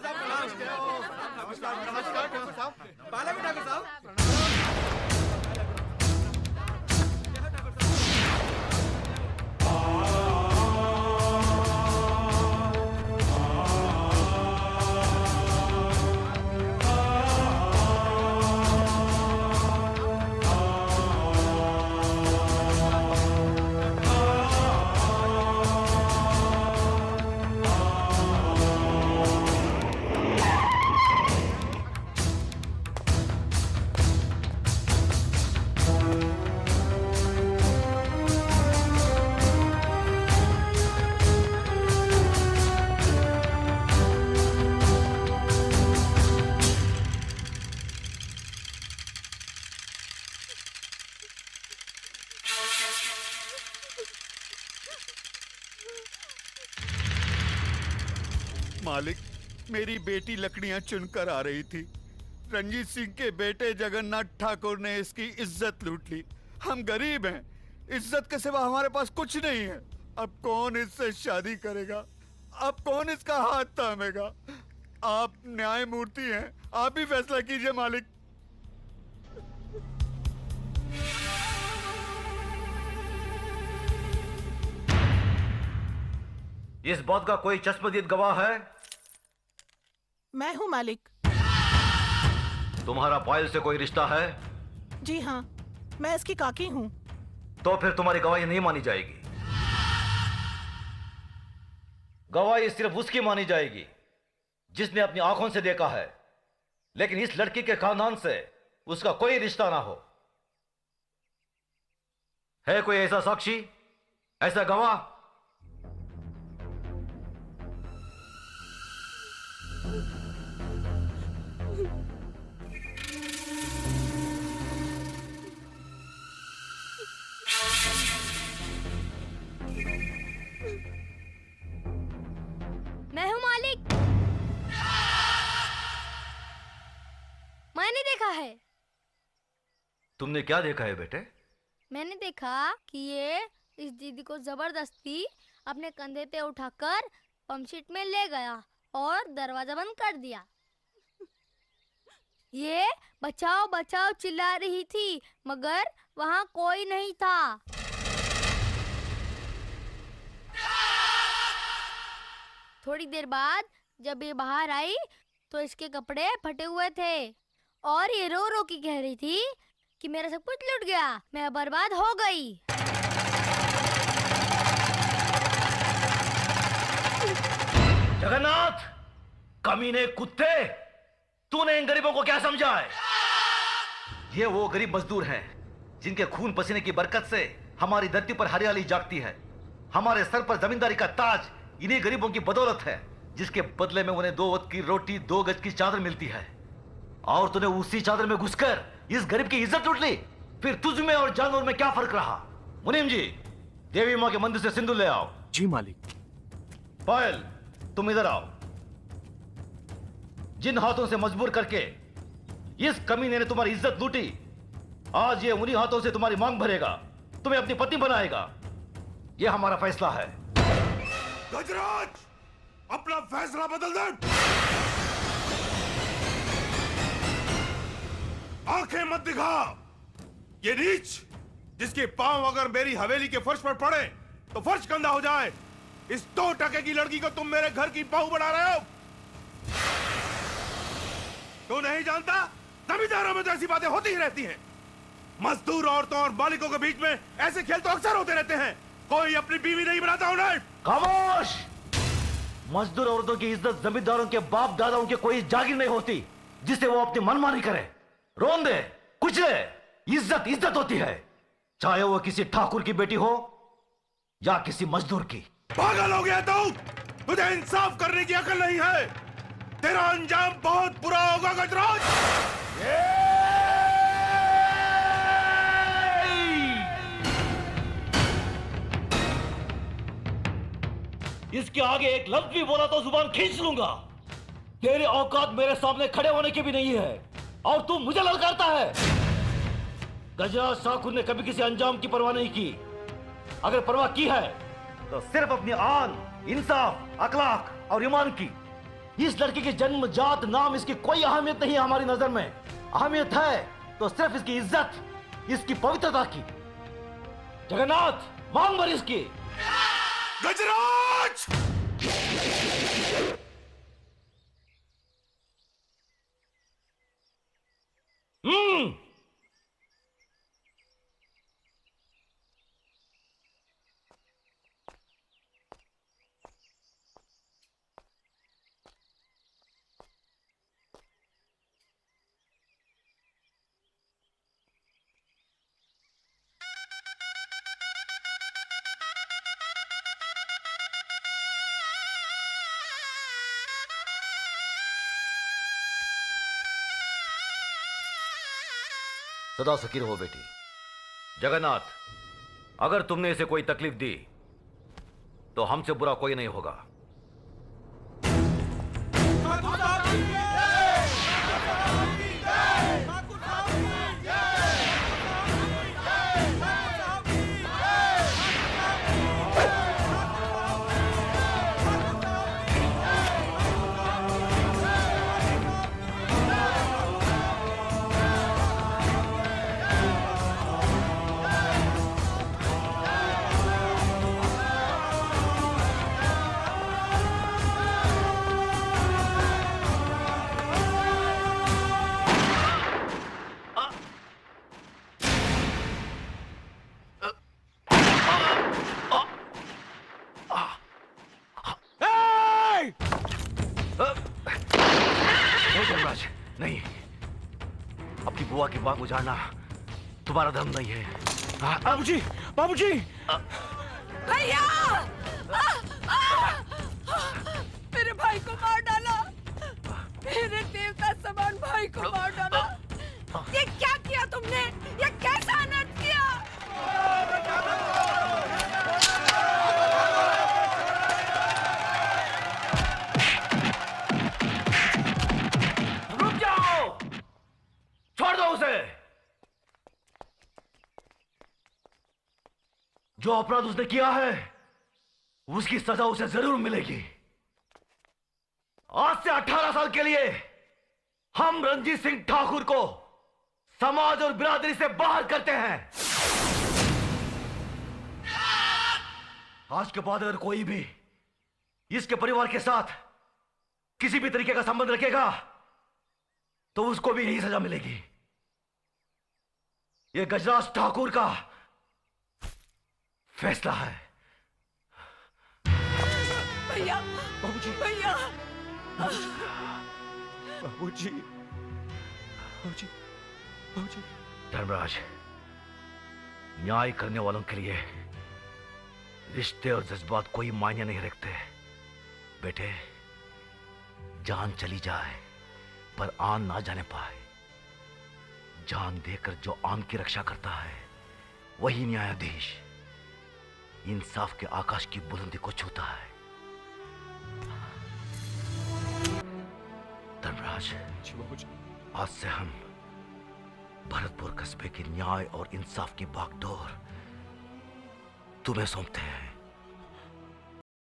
नमस्कार ठाकुर साहब। पाला भी ठाकुर साहब। मालिक, मेरी बेटी लकड़ियां चुनकर आ रही थी। रंजीत सिंह के बेटे जगन्नाथ ठाकुर ने इसकी इज्जत लूट ली। हम गरीब हैं, इज्जत के सिवा हमारे पास कुछ नहीं है। अब कौन इससे शादी करेगा? अब कौन इसका हाथ थामेगा? आप न्यायमूर्ति हैं, आप ही फैसला कीजिए मालिक। इस बात का कोई चश्मदीद गवाह है? मैं हूँ मालिक। तुम्हारा पायल से कोई रिश्ता है? जी हाँ, मैं इसकी काकी हूँ। तो फिर तुम्हारी गवाही नहीं मानी जाएगी। गवाही सिर्फ उसकी मानी जाएगी जिसने अपनी आंखों से देखा है, लेकिन इस लड़की के खानदान से उसका कोई रिश्ता ना हो। है कोई ऐसा साक्षी, ऐसा गवाह? मैं हूँ मालिक। मैंने देखा है। तुमने क्या देखा है बेटे? मैंने देखा कि ये इस दीदी को जबरदस्ती अपने कंधे पे उठाकर पंपशीट में ले गया और दरवाजा बंद कर दिया। ये बचाओ बचाओ चिल्ला रही थी, मगर वहाँ कोई नहीं था। थोड़ी देर बाद जब ये बाहर आई तो इसके कपड़े फटे हुए थे और ये रो रो के कह रही थी कि मेरा सब कुछ लूट गया, मैं बर्बाद हो गई। जगन्नाथ, कमीने कुत्ते, तूने इन गरीबों को क्या समझा है? ये वो गरीब मजदूर हैं जिनके खून पसीने की बरकत से हमारी धरती पर हरियाली जागती है। हमारे सर पर जमींदारी का ताज इन्हीं गरीबों की बदौलत है, जिसके बदले में उन्हें 2 वक्त की रोटी, 2 गज की चादर मिलती है। और तूने उसी चादर में घुसकर इस गरीब की इज्जत लूट ली। फिर तुझ में और जानवर में क्या फर्क रहा? मुनीम जी, देवी मां के मंदिर से सिंदूर ले आओ। जी मालिक। पायल, तुम इधर आओ। जिन हाथों से मजबूर करके इस कमीने ने तुम्हारी इज्जत लूटी, आज ये उन्हीं हाथों से तुम्हारी मांग भरेगा, तुम्हें अपनी पत्नी बनाएगा। यह हमारा फैसला है। गजराज, अपना फैसला बदल दे। आंखें मत दिखा। ये नीच जिसके पांव अगर मेरी हवेली के फर्श पर पड़े तो फर्श गंदा हो जाए, इस 2 टके की लड़की को तुम मेरे घर की बहू बना रहे हो। तू नहीं जानता, जमींदारों में तो ऐसी बातें होती ही रहती हैं। मजदूर औरतों और मालिकों के बीच में ऐसे खेल तो अक्सर होते रहते हैं। कोई अपनी बीवी नहीं बनाता उन्हें। खामोश! मजदूर औरतों की इज्जत जमींदारों के बाप दादाओं के कोई जागीर नहीं होती जिसे वो अपनी मनमानी करे, रोन दे, कुचले। इज्जत इज्जत होती है, चाहे वो किसी ठाकुर की बेटी हो या किसी मजदूर की। पागल हो गया तू? तुझे इंसाफ करने की अकल नहीं है। तेरा अंजाम बहुत बुरा होगा गजराज। इसके आगे एक लफ्ज भी बोला तो जुबान खींच लूंगा। तेरे औकात मेरे सामने खड़े होने की भी नहीं है और तू मुझे ललकारता है। गजराज ठाकुर ने कभी किसी अंजाम की परवाह नहीं की। अगर परवाह की है तो सिर्फ अपनी आन, इंसाफ, अखलाक और ईमान की। इस लड़की की जन्म जात नाम इसकी कोई अहमियत नहीं है हमारी नजर में। अहमियत है तो सिर्फ इसकी इज्जत, इसकी पवित्रता की। जगन्नाथ, मांग भर इसकी। गजराज! सदा सकीर हो बेटी। जगन्नाथ, अगर तुमने इसे कोई तकलीफ दी तो हमसे बुरा कोई नहीं होगा। नहीं, अपनी बुआ की बात उजाड़ना तुम्हारा धर्म नहीं है। बाबूजी, बाबूजी! भैया! मेरे भाई को मार डाला, मेरे देवता समान भाई को मार डाला। ये क्या किया तुमने? ये कैसा अनर्थ किया? रुक जाओ, छोड़ दो उसे। जो अपराध उसने किया है उसकी सजा उसे जरूर मिलेगी। आज से 18 साल के लिए हम रंजीत सिंह ठाकुर को समाज और बिरादरी से बाहर करते हैं। आज के बाद अगर कोई भी इसके परिवार के साथ किसी भी तरीके का संबंध रखेगा तो उसको भी यही सजा मिलेगी। यह गजराज ठाकुर का फैसला है। भैया! बाबूजी! भैया! बाबूजी! बाबूजी! बाबूजी! धर्मराज, न्याय करने वालों के लिए रिश्ते और जज्बात कोई मायने नहीं रखते। बेटे, जान चली जाए पर आन ना जाने पाए। जान देकर जो आन की रक्षा करता है वही न्यायाधीश इंसाफ के आकाश की बुलंदी को छूता है। धर्मराज, आज से हम भरतपुर कस्बे की न्याय और इंसाफ की बागडोर तुम्हें सौंपते हैं।